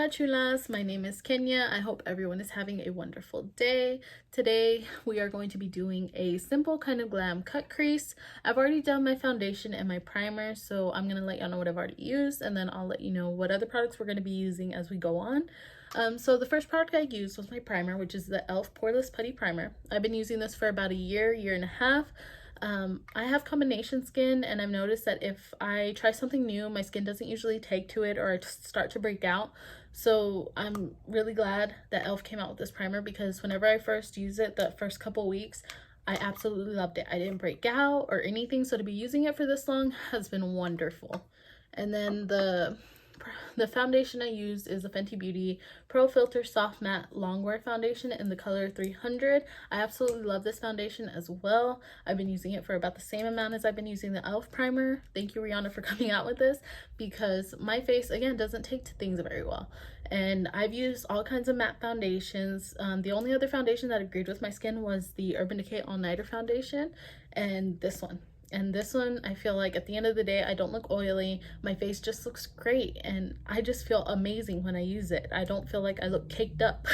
Hola chulas, my name is Kenya. I hope everyone is having a wonderful day. Today we are going to be doing a simple kind of glam cut crease. I've already done my foundation and my primer, so I'm going to let y'all know what I've already used, and then I'll let you know what other products we're going to be using as we go on. So the first product I used was my primer, which is the E.l.f. Poreless Putty Primer. I've been using this for about a year and a half. I have combination skin, and I've noticed that if I try something new, my skin doesn't usually take to it or I start to break out. So I'm really glad that e.l.f. came out with this primer, because whenever I first used it, the first couple weeks, I absolutely loved it. I didn't break out or anything, so to be using it for this long has been wonderful. And then the foundation I used is the Fenty Beauty Pro Filt'r Soft Matte Longwear Foundation in the color 300. I absolutely love this foundation as well. I've been using it for about the same amount as I've been using the e.l.f. primer. Thank you, Rihanna, for coming out with this, because my face, again, doesn't take to things very well. And I've used all kinds of matte foundations. The only other foundation that agreed with my skin was the Urban Decay All Nighter foundation, and this one. And this one, I feel like at the end of the day, I don't look oily. My face just looks great, and I just feel amazing when I use it. I don't feel like I look caked up.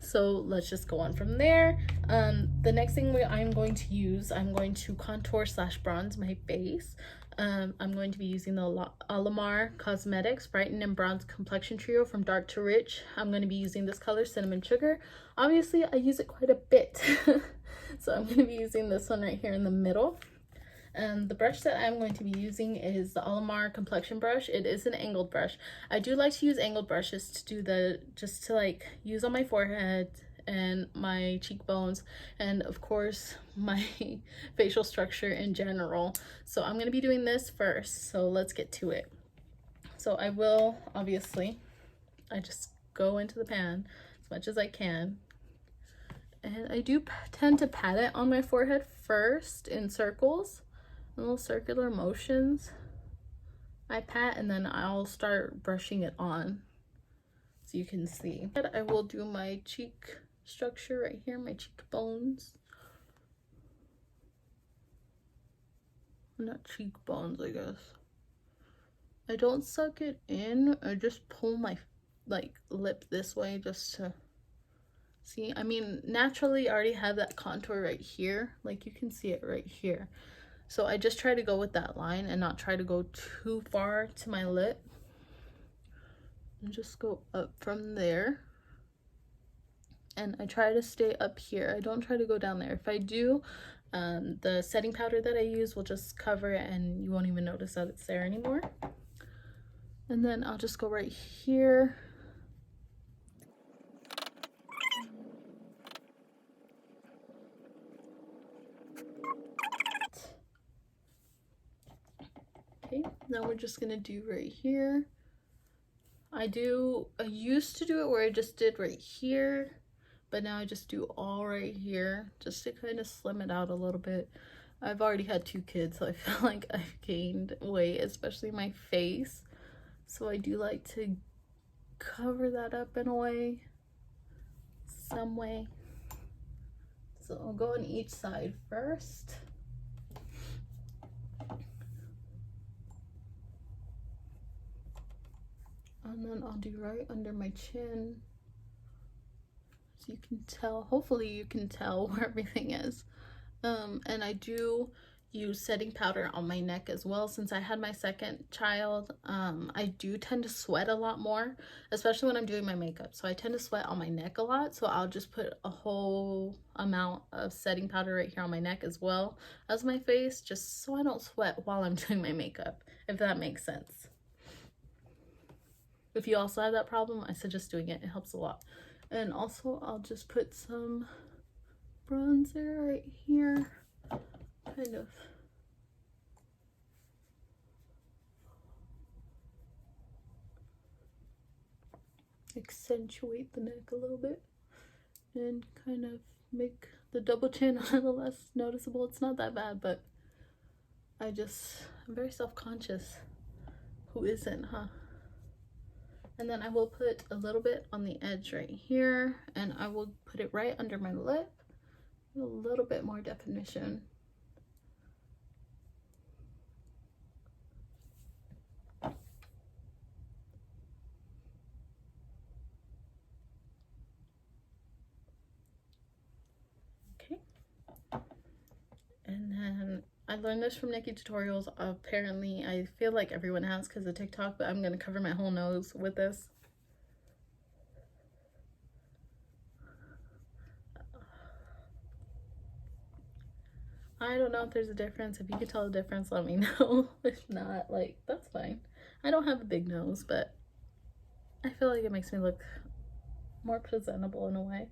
So let's just go on from there. The next thing I'm going to use, I'm going to contour / bronze my face. I'm going to be using the Alamar Cosmetics Brighten and Bronze Complexion Trio from Dark to Rich. I'm going to be using this color, Cinnamon Sugar. Obviously, I use it quite a bit. So I'm going to be using this one right here in the middle. The brush that I'm going to be using is the Alamar complexion brush. It is an angled brush. I do like to use angled brushes to do just to like use on my forehead and my cheekbones, and of course my facial structure in general. So I'm going to be doing this first, so let's get to it. So I will, obviously, I just go into the pan as much as I can, and I do tend to pat it on my forehead first in circles, little circular motions. I pat, and then I'll start brushing it on so you can see. I will do my cheek structure right here, my cheekbones. Not cheekbones, I guess. I don't suck it in, I just pull my lip this way just to see. I mean, naturally I already have that contour right here, like you can see it right here. So I just try to go with that line and not try to go too far to my lip. And just go up from there. And I try to stay up here. I don't try to go down there. If I do, the setting powder that I use will just cover it and you won't even notice that it's there anymore. And then I'll just go right here. Okay, now we're just gonna do right here. I used to do it where I just did right here, but now I just do all right here just to kind of slim it out a little bit. I've already had 2 kids, so I feel like I've gained weight, especially my face. So I do like to cover that up in a way, some way. So I'll go on each side first. And then I'll do right under my chin. So you can tell, hopefully you can tell where everything is. And I do use setting powder on my neck as well. Since I had my second child, I do tend to sweat a lot more, especially when I'm doing my makeup. So I tend to sweat on my neck a lot. So I'll just put a whole amount of setting powder right here on my neck as well as my face, just so I don't sweat while I'm doing my makeup, if that makes sense. If you also have that problem, I suggest doing it. It helps a lot. And also, I'll just put some bronzer right here, kind of accentuate the neck a little bit and kind of make the double chin a little less noticeable. It's not that bad, but I'm very self-conscious. Who isn't, huh? And then I will put a little bit on the edge right here, and I will put it right under my lip, a little bit more definition. learned this from Nikki Tutorials. Apparently, I feel like everyone has because of TikTok, but I'm going to cover my whole nose with this. I don't know if there's a difference. If you can tell the difference, let me know. If not, like, that's fine. I don't have a big nose, but I feel like it makes me look more presentable in a way.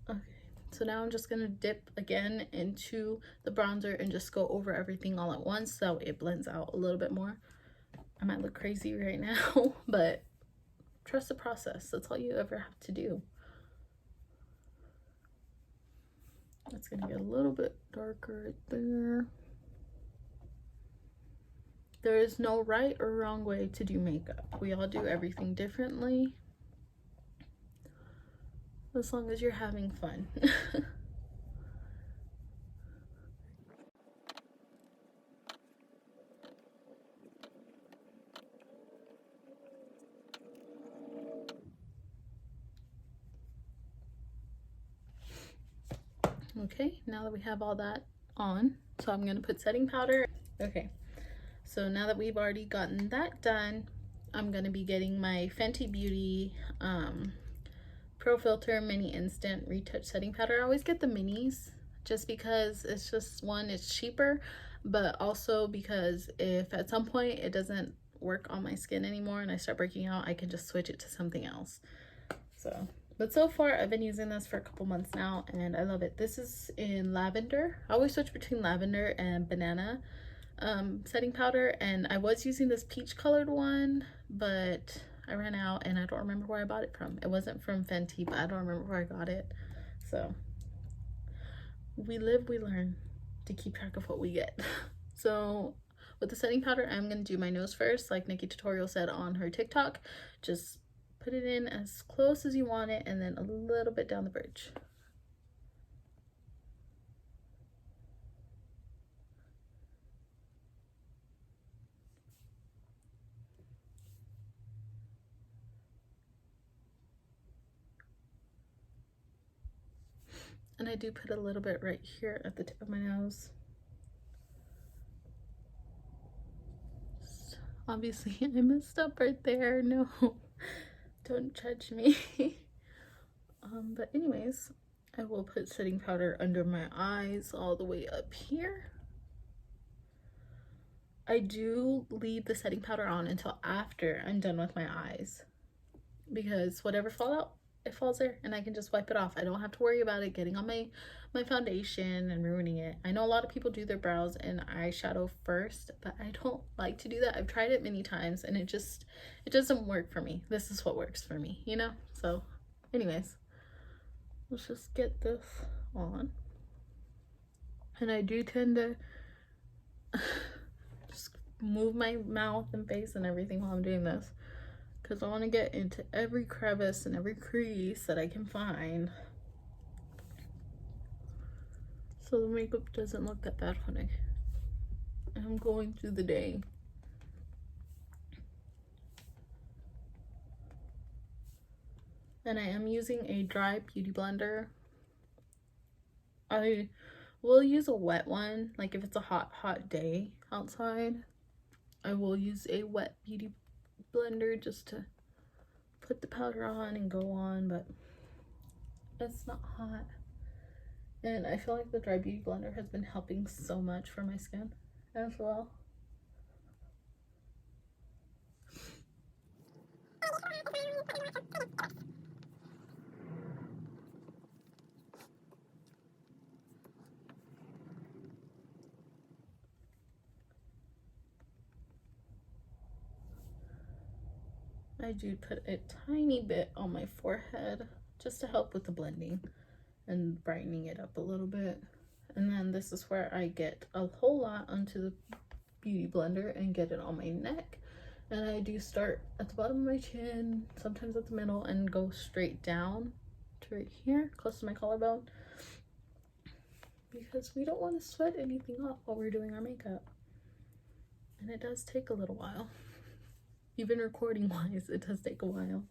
Okay, so now I'm just gonna dip again into the bronzer and just go over everything all at once so it blends out a little bit more. I might look crazy right now, but trust the process. That's all you ever have to do. It's gonna get a little bit darker right there. There is no right or wrong way to do makeup. We all do everything differently, as long as you're having fun. Okay, now that we have all that on, so I'm gonna put setting powder. Okay, so now that we've already gotten that done, I'm gonna be getting my Fenty Beauty Pro Filter Mini Instant Retouch Setting Powder. I always get the minis just because it's just, one, it's cheaper, but also because if at some point it doesn't work on my skin anymore and I start breaking out, I can just switch it to something else. So, but so far I've been using this for a couple months now and I love it. This is in lavender. I always switch between lavender and banana setting powder, and I was using this peach colored one, but I ran out and I don't remember where I bought it from. It wasn't from Fenty, but I don't remember where I got it. So we live, we learn to keep track of what we get. So with the setting powder, I'm going to do my nose first, like Nikki Tutorial said on her TikTok. Just put it in as close as you want it and then a little bit down the bridge. And I do put a little bit right here at the tip of my nose. Obviously, I messed up right there. No, don't judge me. But anyways, I will put setting powder under my eyes all the way up here. I do leave the setting powder on until after I'm done with my eyes, because whatever falls out, it falls there and I can just wipe it off. I don't have to worry about it getting on my foundation and ruining it. I know a lot of people do their brows and eyeshadow first, but I don't like to do that. I've tried it many times and it doesn't work for me. This is what works for me, you know? So anyways, let's just get this on. And I do tend to just move my mouth and face and everything while I'm doing this, because I want to get into every crevice and every crease that I can find, so the makeup doesn't look that bad when I'm going through the day. And I am using a dry beauty blender. I will use a wet one, like if it's a hot day outside, I will use a wet beauty blender just to put the powder on and go on, but it's not hot. And I feel like the dry beauty blender has been helping so much for my skin as well. I do put a tiny bit on my forehead just to help with the blending and brightening it up a little bit. And then this is where I get a whole lot onto the beauty blender and get it on my neck. And I do start at the bottom of my chin, sometimes at the middle, and go straight down to right here, close to my collarbone. because we don't want to sweat anything off while we're doing our makeup. And it does take a little while. Even recording wise, it does take a while.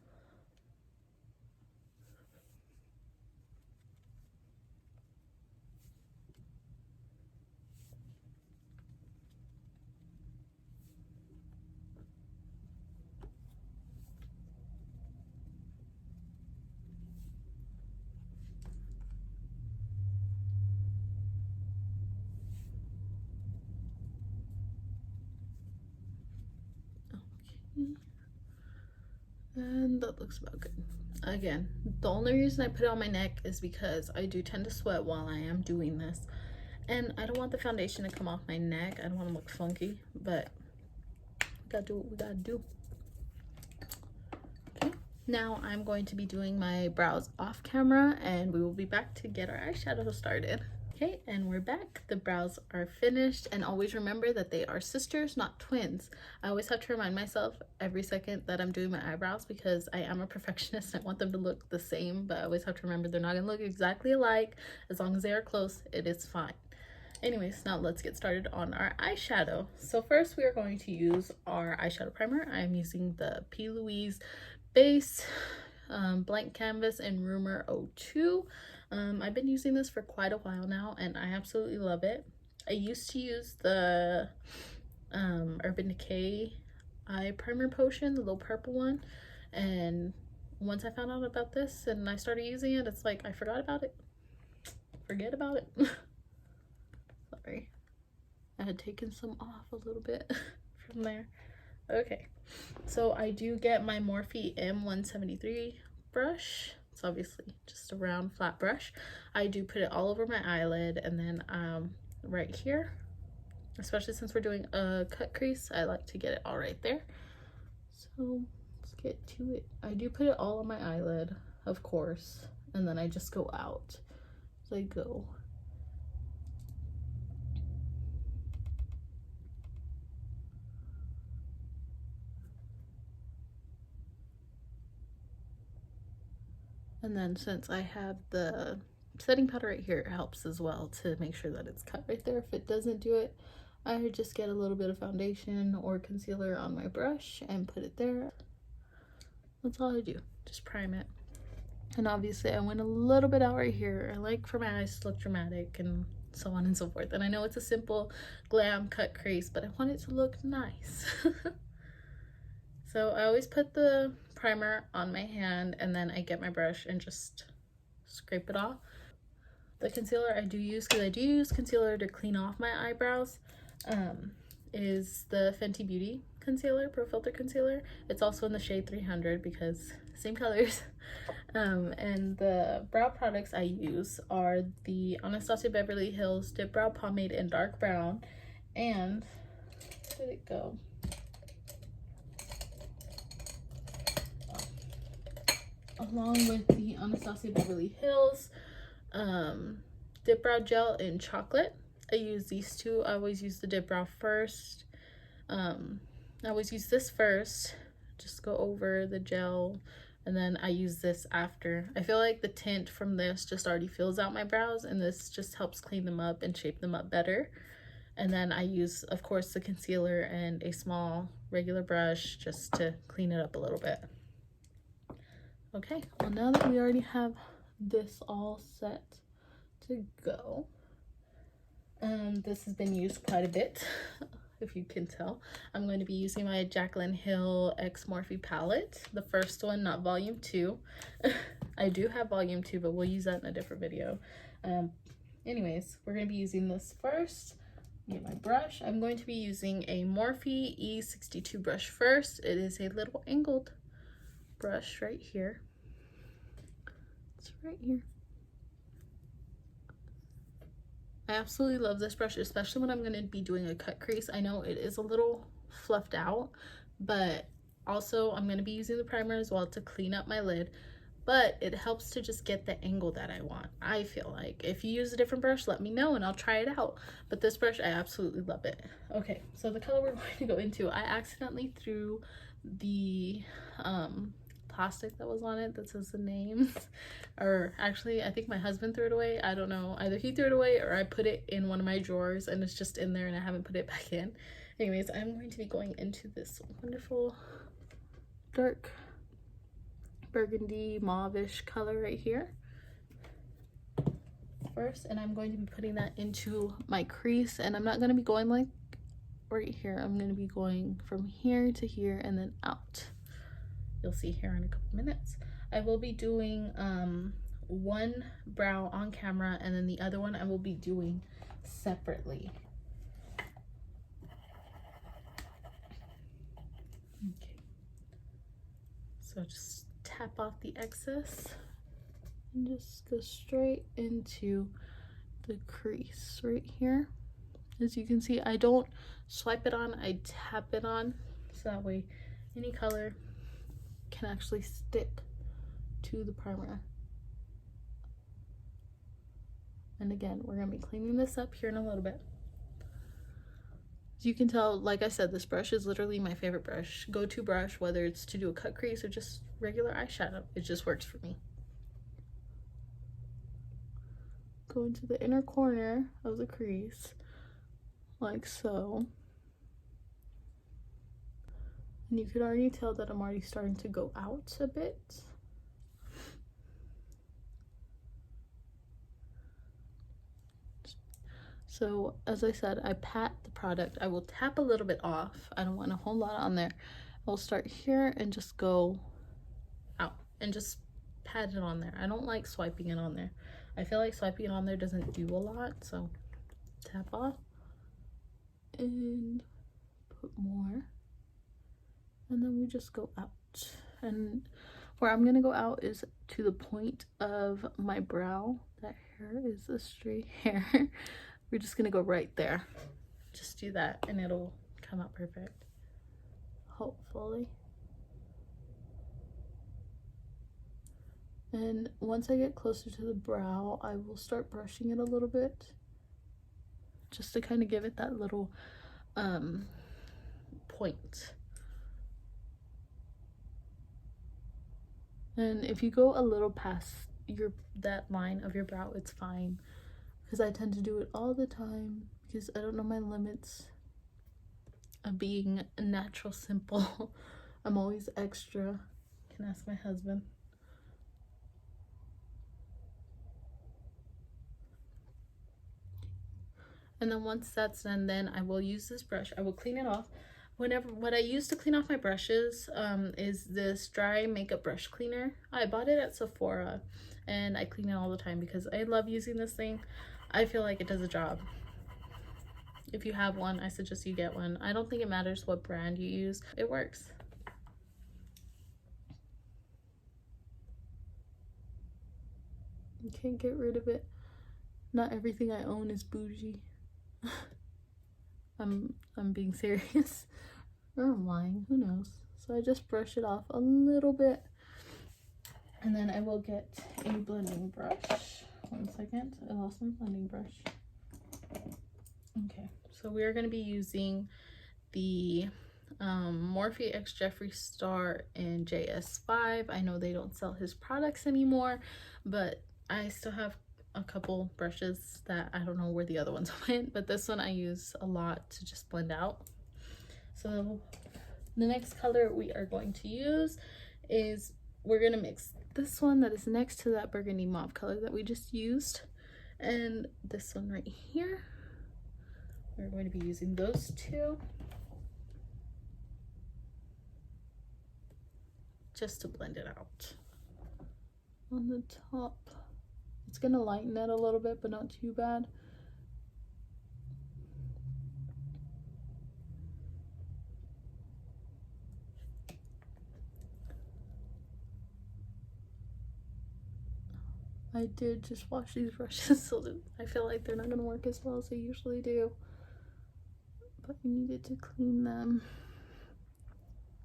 And that looks about good. Again, the only reason I put it on my neck is because I do tend to sweat while I am doing this, and I don't want the foundation to come off my neck. I don't want to look funky, but we gotta do what we gotta do. Okay, now I'm going to be doing my brows off camera, and we will be back to get our eyeshadow started. Okay, and we're back. The brows are finished, and always remember that they are sisters, not twins. I always have to remind myself every second that I'm doing my eyebrows because I am a perfectionist. I want them to look the same, but I always have to remember they're not gonna look exactly alike. As long as they are close, it is fine. Anyways, now let's get started on our eyeshadow. So first we are going to use our eyeshadow primer. I'm using the P. Louise base blank canvas in Rumor 02. I've been using this for quite a while now, and I absolutely love it. I used to use the Urban Decay eye primer potion, the little purple one, and once I found out about this and I started using it, it's like I forgot about it. Forget about it. Sorry, I had taken some off a little bit from there. Okay, so I do get my Morphe M173 brush. It's obviously just a round flat brush. I do put it all over my eyelid, and then right here, especially since we're doing a cut crease, I like to get it all right there. So let's get to it. I do put it all on my eyelid, of course, and then I just go out as I go. And then since I have the setting powder right here, it helps as well to make sure that it's cut right there. If it doesn't do it, I would just get a little bit of foundation or concealer on my brush and put it there. That's all I do, just prime it. And obviously I went a little bit out right here. I like for my eyes to look dramatic and so on and so forth. And I know it's a simple glam cut crease, but I want it to look nice. So I always put the primer on my hand, and then I get my brush and just scrape it off. The concealer I do use, because I do use concealer to clean off my eyebrows, is the Fenty Beauty concealer, Pro Filter concealer. It's also in the shade 300 because same colors. And the brow products I use are the Anastasia Beverly Hills Dip Brow Pomade in dark brown, and where did it go? Along with the Anastasia Beverly Hills Dip Brow Gel in chocolate. I use these two. I always use the Dip Brow first. I always use this first, just go over the gel, and then I use this after. I feel like the tint from this just already fills out my brows, and this just helps clean them up and shape them up better. And then I use, of course, the concealer and a small regular brush just to clean it up a little bit. Okay, well, now that we already have this all set to go, this has been used quite a bit, if you can tell. I'm going to be using my Jaclyn Hill X Morphe palette, the first one, not volume 2. I do have volume 2, but we'll use that in a different video. Anyways, we're going to be using this first. Get my brush. I'm going to be using a Morphe E62 brush first. It is a little angled brush right here. It's right here. I absolutely love this brush, especially when I'm going to be doing a cut crease. I know it is a little fluffed out, but also I'm going to be using the primer as well to clean up my lid, but it helps to just get the angle that I want. I feel like if you use a different brush, let me know and I'll try it out, but this brush, I absolutely love it. Okay, so the color we're going to go into, I accidentally threw the plastic that was on it that says the names. Or actually, I think my husband threw it away. I don't know. Either he threw it away or I put it in one of my drawers and it's just in there and I haven't put it back in. Anyways, I'm going to be going into this wonderful dark burgundy mauve-ish color right here first, and I'm going to be putting that into my crease, and I'm not going to be going like right here. I'm going to be going from here to here and then out. You'll see here in a couple minutes. I will be doing one brow on camera and then the other one I will be doing separately. Okay, so just tap off the excess and just go straight into the crease right here. As you can see, I don't swipe it on, I tap it on, so that way any color can actually stick to the primer. And again, we're gonna be cleaning this up here in a little bit. As you can tell, like I said, this brush is literally my favorite brush, go-to brush, whether it's to do a cut crease or just regular eyeshadow. It just works for me. Go into the inner corner of the crease, like so. And you can already tell that I'm already starting to go out a bit. So as I said, I pat the product. I will tap a little bit off. I don't want a whole lot on there. I'll start here and just go out and just pat it on there. I don't like swiping it on there. I feel like swiping it on there doesn't do a lot, so tap off and put more, and then we just go out. And where I'm gonna go out is to the point of my brow. That hair is a straight hair. We're just gonna go right there. Just do that and it'll come out perfect, hopefully. And once I get closer to the brow, I will start brushing it a little bit, just to kind of give it that little point. And if you go a little past that line of your brow, it's fine, because I tend to do it all the time because I don't know my limits of being a natural simple. I'm always extra. You can ask my husband. And then once that's done, then I will use this brush. I will clean it off. What I use to clean off my brushes is this dry makeup brush cleaner. I bought it at Sephora and I clean it all the time because I love using this thing. I feel like it does a job. If you have one, I suggest you get one. I don't think it matters what brand you use. It works. You can't get rid of it. Not everything I own is bougie. I'm being serious, or I'm lying, who knows. So I just brush it off a little bit, and then I will get a blending brush. One second, I lost my blending brush. Okay, so we are going to be using the Morphe X Jeffree Star in JS5. I know they don't sell his products anymore, but I still have a couple brushes that I don't know where the other ones went, but this one I use a lot to just blend out. So the next color we are going to use is, we're going to mix this one that is next to that burgundy mauve color that we just used and this one right here. We're going to be using those two just to blend it out on the top. It's gonna lighten it a little bit, but not too bad. I did just wash these brushes, so I feel like they're not gonna work as well as they usually do. But I needed to clean them.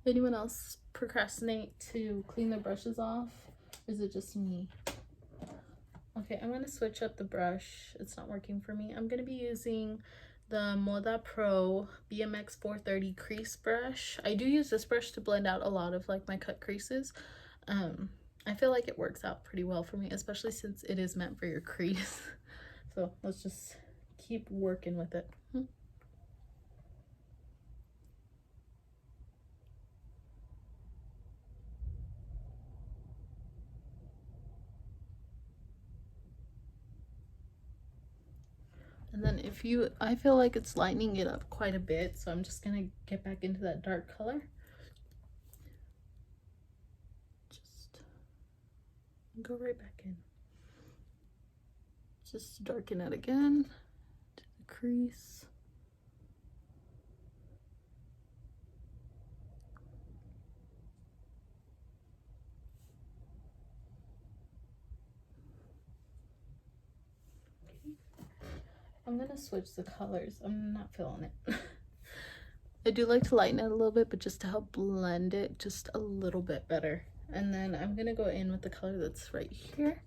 Anyone else procrastinate to clean their brushes off? Or is it just me? Okay, I'm gonna switch up the brush. It's not working for me. I'm gonna be using the Moda Pro BMX 430 crease brush. I do use this brush to blend out a lot of like my cut creases. I feel like it works out pretty well for me, especially since it is meant for your crease. So let's just keep working with it. And then I feel like it's lightening it up quite a bit, so I'm just gonna get back into that dark color. Just go right back in. Just darken it again to the crease. I'm gonna switch the colors. I'm not feeling it. I do like to lighten it a little bit, but just to help blend it just a little bit better. And then I'm gonna go in with the color that's right here.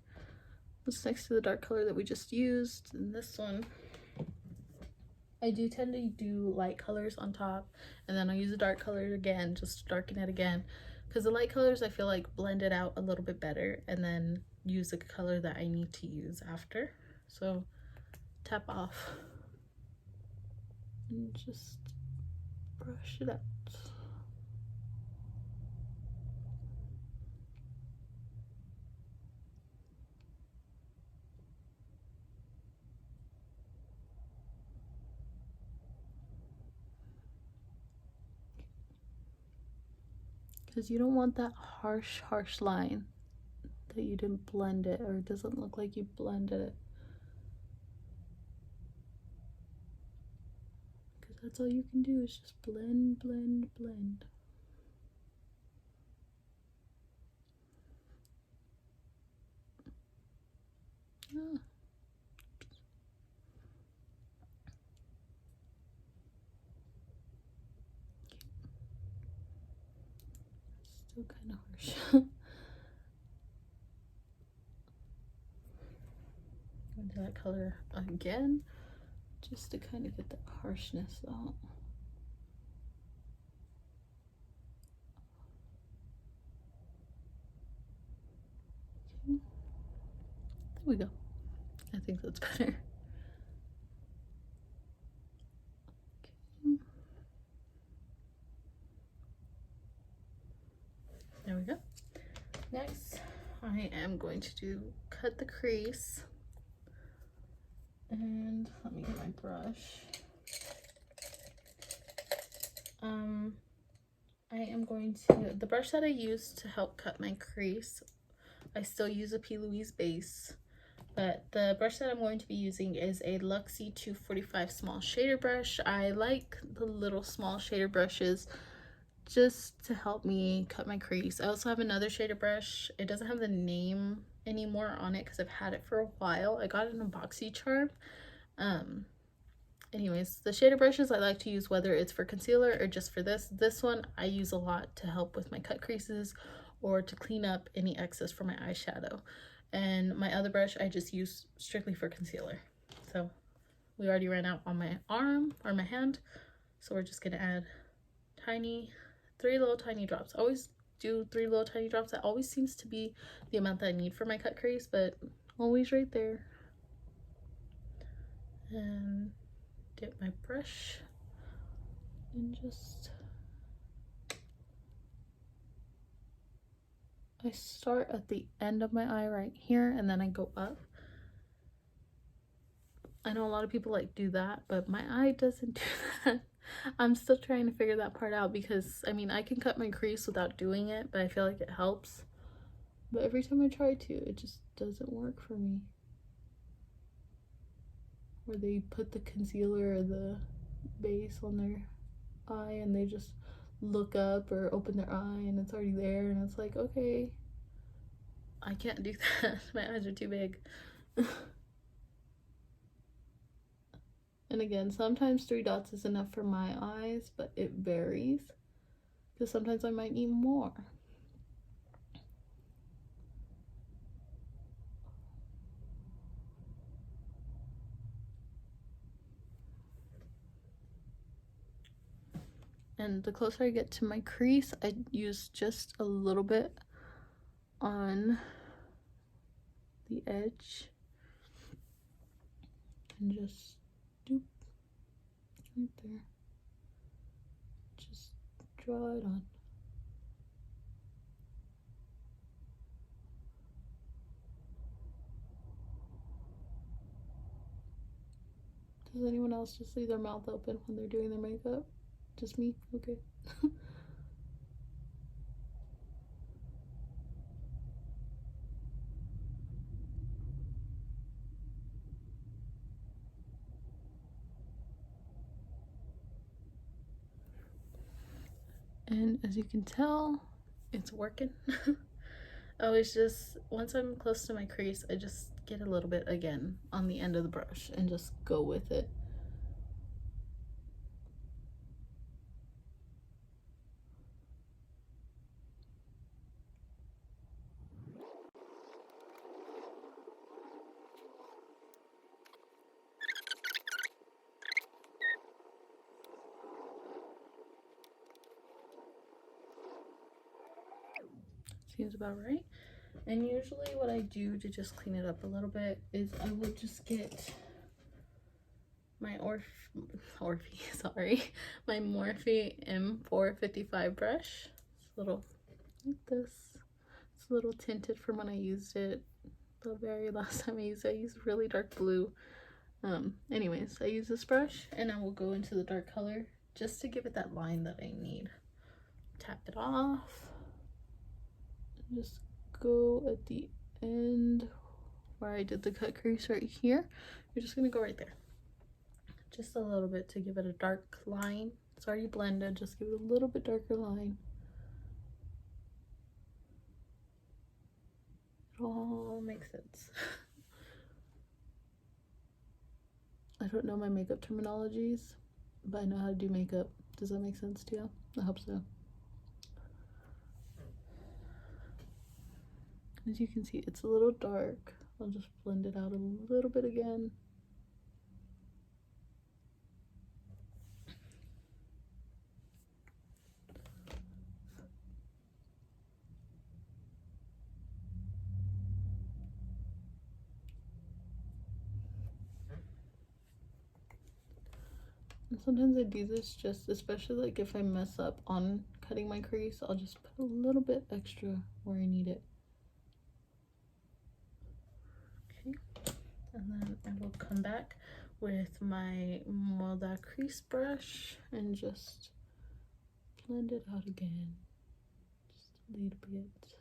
It's next to the dark color that we just used. And this one, I do tend to do light colors on top, and then I'll use the dark color again, just to darken it again. Because the light colors I feel like blend it out a little bit better, and then use the color that I need to use after. So tap off and just brush it out. Because you don't want that harsh line that you didn't blend it, or it doesn't look like you blended it. Because that's all you can do is just blend, blend, blend. Ah. Still kind of harsh. Into that color again, just to kind of get the harshness out. Okay. There we go. I think that's better. Okay. There we go. Next, I am going to cut the crease. And let me get my brush. I am going to, the brush that I use to help cut my crease, I still use a P. Louise base, but the brush that I'm going to be using is a Luxie 245 small shader brush. I like the little small shader brushes just to help me cut my crease. I also have another shader brush. It doesn't have the name anymore on it because I've had it for a while. I got it in a boxy charm. Anyways, the shader brushes I like to use, whether it's for concealer or just for this one I use a lot to help with my cut creases or to clean up any excess from my eyeshadow. And my other brush I just use strictly for concealer. So we already ran out on my arm or my hand, so we're just gonna add three little tiny drops. I always do 3 little tiny drops. That always seems to be the amount that I need for my cut crease, but always right there. And get my brush and just, I start at the end of my eye right here and then I go up. I know a lot of people like do that, but my eye doesn't do that. I'm still trying to figure that part out because I mean I can cut my crease without doing it, but I feel like it helps. But every time I try to, it just doesn't work for me. Where they put the concealer or the base on their eye and they just look up or open their eye and it's already there, and it's like, okay, I can't do that. My eyes are too big. And again, sometimes 3 dots is enough for my eyes, but it varies because sometimes I might need more. And the closer I get to my crease, I use just a little bit on the edge and just doop right there. Just draw it on. Does anyone else just leave their mouth open when they're doing their makeup? Just me? Okay. And as you can tell, it's working. I always just, once I'm close to my crease, I just get a little bit again on the end of the brush and just go with it. Seems about right. And usually what I do to just clean it up a little bit is I will just get my my Morphe M455 brush. It's a little like this. It's a little tinted from when I used it the very last time I used it. I used really dark blue. Anyways, I use this brush and I will go into the dark color just to give it that line that I need. Tap it off. Just go at the end where I did the cut crease right here. You're just gonna go right there. Just a little bit to give it a dark line. It's already blended, just give it a little bit darker line. It all makes sense. I don't know my makeup terminologies, but I know how to do makeup. Does that make sense to you? I hope so. As you can see, it's a little dark. I'll just blend it out a little bit again. And sometimes I do this just, especially like if I mess up on cutting my crease, I'll just put a little bit extra where I need it. Okay, and then I will come back with my Moda crease brush and just blend it out again, just a little bit.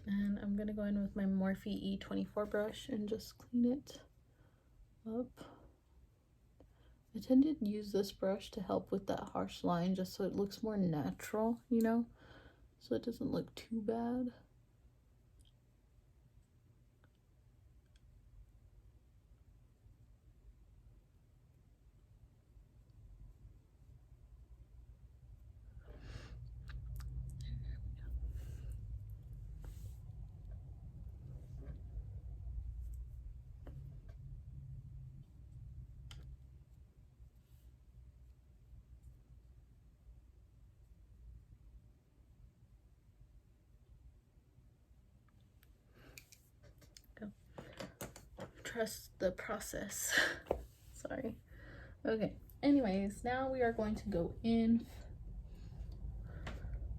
And I'm gonna go in with my Morphe E24 brush and just clean it up. I tend to use this brush to help with that harsh line just so it looks more natural, you know, so it doesn't look too bad. Trust the process. Sorry. Okay, anyways, now we are going to go in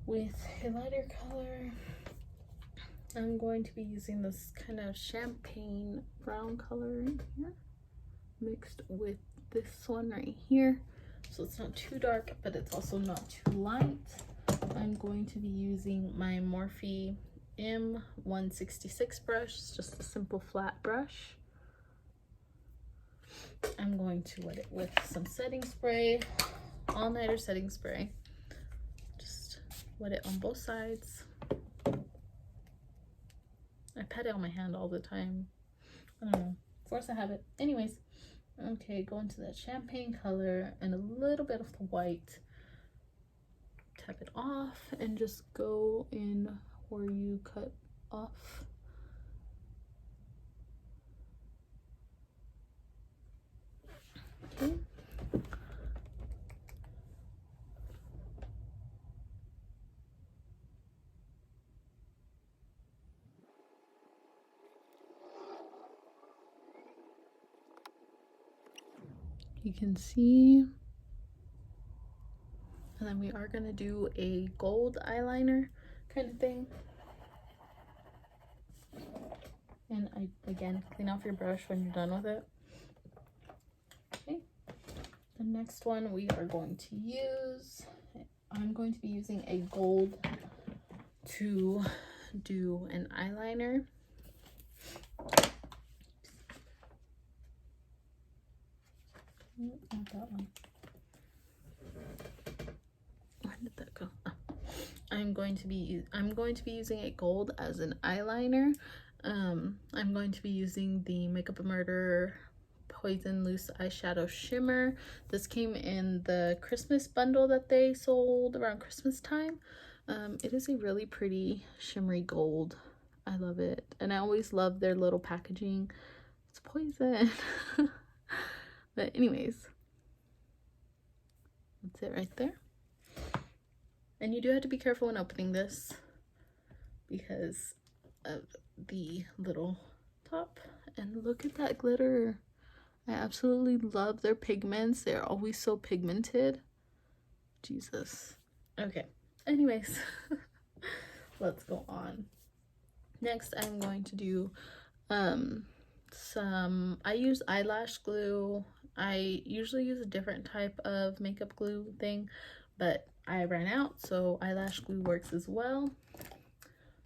with a lighter color. I'm going to be using this kind of champagne brown color in here mixed with this one right here, so it's not too dark but it's also not too light. I'm going to be using my Morphe M166 brush. It's just a simple flat brush. I'm going to wet it with some setting spray, all-nighter setting spray. Just wet it on both sides. I pat it on my hand all the time. I don't know, force a habit. Anyways, okay, go into that champagne color and a little bit of the white. Tap it off and just go in where you cut off. Okay. you can see. And then we are going to do a gold eyeliner kind of thing. And again, clean off your brush when you're done with it. Okay. The next one we are going to use, I'm going to be using a gold to do an eyeliner. Not that one. Where did that go? Oh. I'm going to be using a gold as an eyeliner. I'm going to be using the Makeup Murder Poison Loose Eyeshadow Shimmer. This came in the Christmas bundle that they sold around Christmas time. It is a really pretty shimmery gold. I love it, and I always love their little packaging. It's poison. But anyways, that's it right there. And you do have to be careful when opening this because of the little top. And look at that glitter. I absolutely love their pigments. They're always so pigmented. Jesus. Okay. Anyways, let's go on. Next, I'm going to do I use eyelash glue. I usually use a different type of makeup glue thing, but I ran out, so eyelash glue works as well.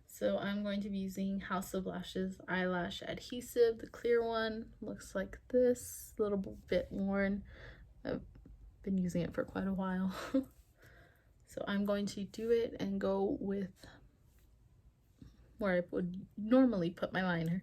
So I'm going to be using House of Lashes eyelash adhesive. The clear one looks like this, a little bit worn. I've been using it for quite a while. So I'm going to do it and go with where I would normally put my liner.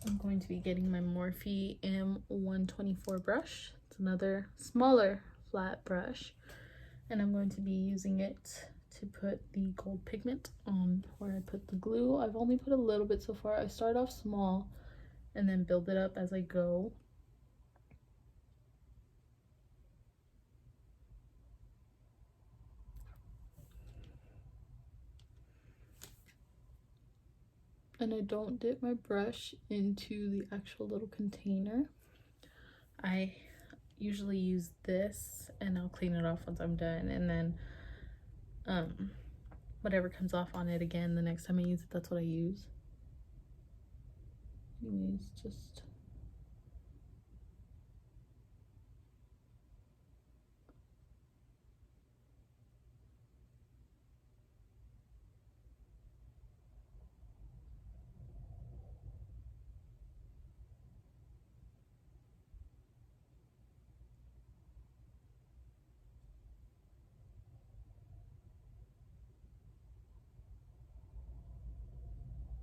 I'm going to be getting my Morphe M124 brush. It's another smaller flat brush, and I'm going to be using it to put the gold pigment on where I put the glue. I've only put a little bit so far. I start off small and then build it up as I go. And I don't dip my brush into the actual little container. I usually use this and I'll clean it off once I'm done, and then whatever comes off on it again the next time I use it, that's what I use. Anyways, just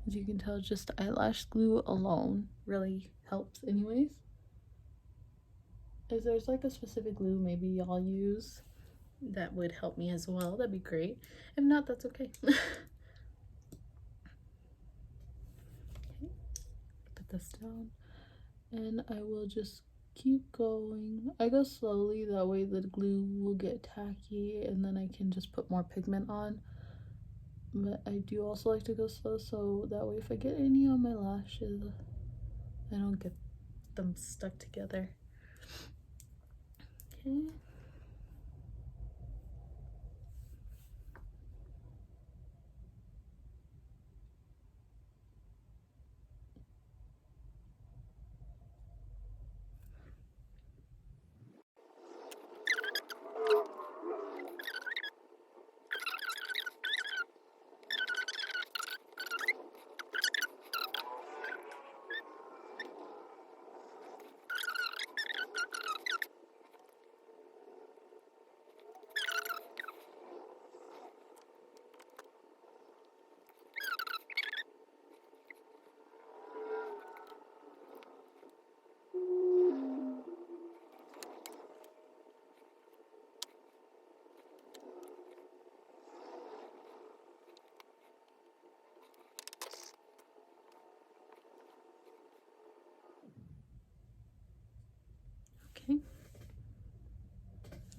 as you can tell, just eyelash glue alone really helps anyways. If there's like a specific glue maybe y'all use that would help me as well, that'd be great. If not, that's okay. Okay, put this down and I will just keep going. I go slowly, that way the glue will get tacky and then I can just put more pigment on. But I do also like to go slow, so that way if I get any on my lashes, I don't get them stuck together. Okay.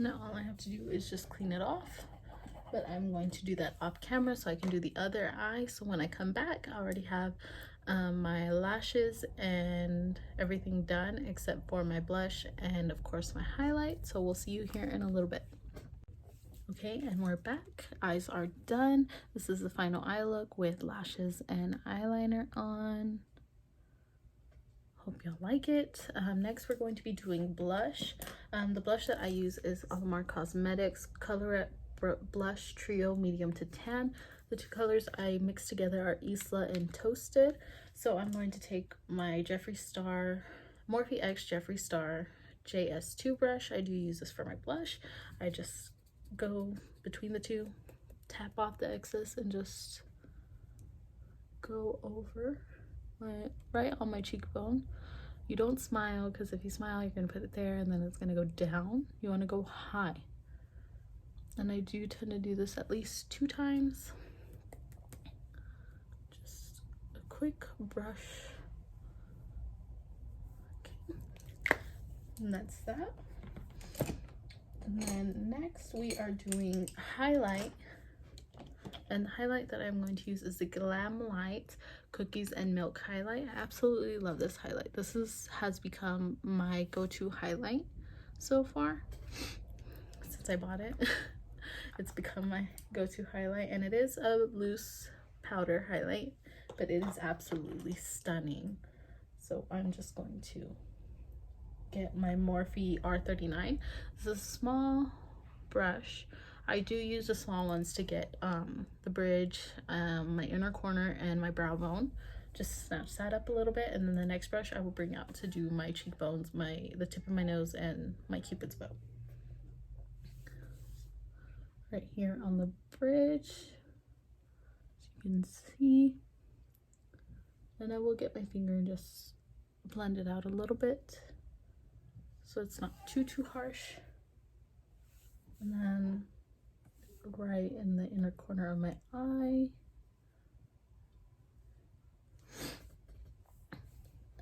Now all I have to do is just clean it off, but I'm going to do that off camera so I can do the other eye. So when I come back, I already have my lashes and everything done except for my blush and of course my highlight. So we'll see you here in a little bit. Okay, and we're back. Eyes are done. This is the final eye look with lashes and eyeliner on. Hope y'all like it. Next we're going to be doing blush. The blush that I use is Alamar Cosmetics Colorete Blush Trio Medium to Tan. The two colors I mixed together are Isla&Toasted. So I'm going to take my Jeffree Star, Morphe X Jeffree Star JS2 brush. I do use this for my blush. I just go between the two, tap off the excess, and just go over right on my cheekbone. You don't smile, because if you smile you're gonna put it there and then it's gonna go down. You want to go high, and I do tend to do this at least 2 times. Just a quick brush. Okay. And that's that. And then next we are doing highlight, and the highlight that I'm going to use is the Glamlite Cookies and Milk highlight. I absolutely love this highlight. This has become my go-to highlight so far since I bought it. It's become my go-to highlight, and it is a loose powder highlight, but it is absolutely stunning. So I'm just going to get my Morphe R39. This is a small brush. I do use the small ones to get the bridge, my inner corner, and my brow bone. Just snatch that up a little bit, and then the next brush I will bring out to do my cheekbones, the tip of my nose, and my cupid's bow. Right here on the bridge, as you can see. And I will get my finger and just blend it out a little bit so it's not too harsh. And then right in the inner corner of my eye,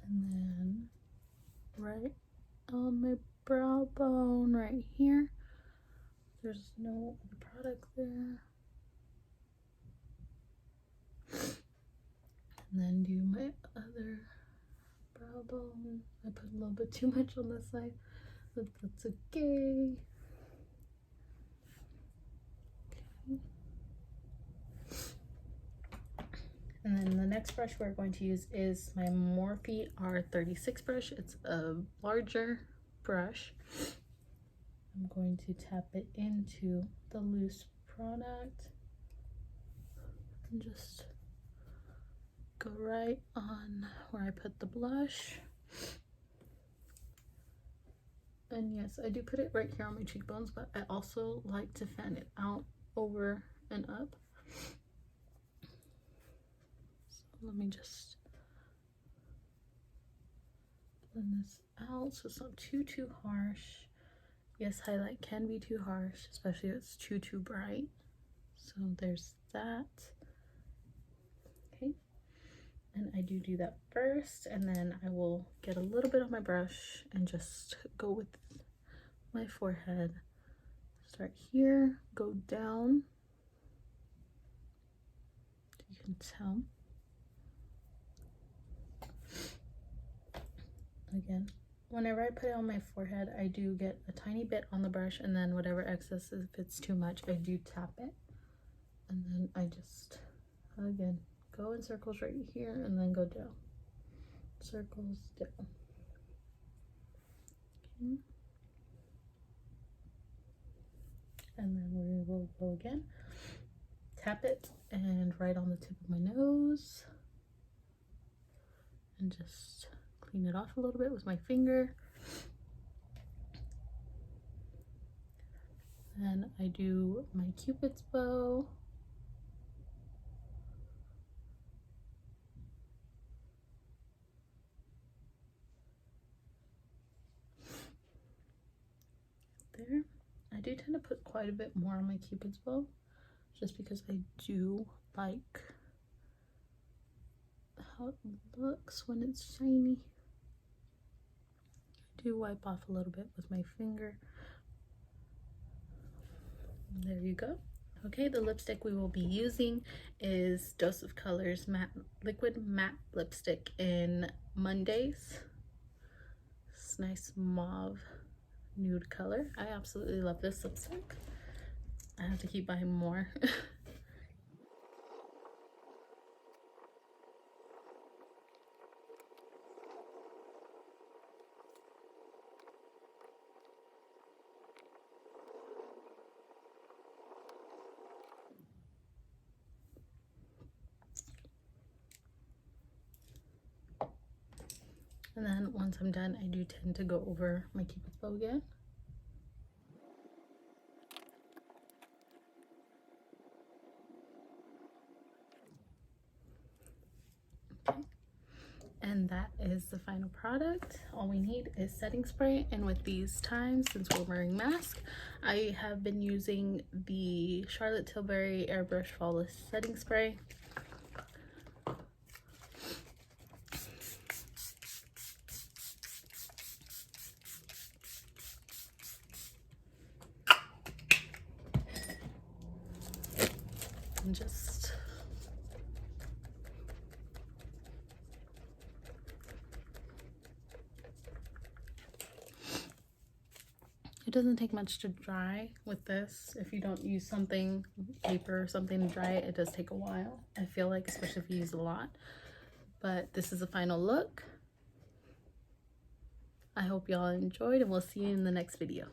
and then right on my brow bone right here. There's no other product there. And then do my other brow bone. I put a little bit too much on this side, but that's okay. And then the next brush we're going to use is my Morphe R36 brush. It's a larger brush. I'm going to tap it into the loose product and just go right on where I put the blush. And yes, I do put it right here on my cheekbones, but I also like to fan it out over and up. Let me just blend this out so it's not too harsh. Yes, highlight can be too harsh, especially if it's too bright. So there's that. Okay, and I do that first, and then I will get a little bit on my brush and just go with my forehead. Start here, go down. You can tell. Again, whenever I put it on my forehead, I do get a tiny bit on the brush, and then whatever excess, if it's too much, I do tap it, and then I just again go in circles right here and then go down, circles down. Okay. And then we will go again, tap it, and right on the tip of my nose, and just clean it off a little bit with my finger. Then I do my cupid's bow. There. I do tend to put quite a bit more on my cupid's bow, just because I do like how it looks when it's shiny. I do wipe off a little bit with my finger, There you go. Okay, the lipstick we will be using is Dose of Colors matte liquid matte lipstick in Mondays. It's nice mauve nude color. I absolutely love this lipstick. I have to keep buying more. And then once I'm done, I do tend to go over my Cupid bow again. Okay. And that is the final product. All we need is setting spray, and with these times, since we're wearing masks, I have been using the Charlotte Tilbury Airbrush Flawless Setting Spray. And just it doesn't take much to dry with this. If you don't use something, paper or something to dry it, it does take a while, I feel like, especially if you use a lot. But this is the final look. I hope y'all enjoyed, and we'll see you in the next video.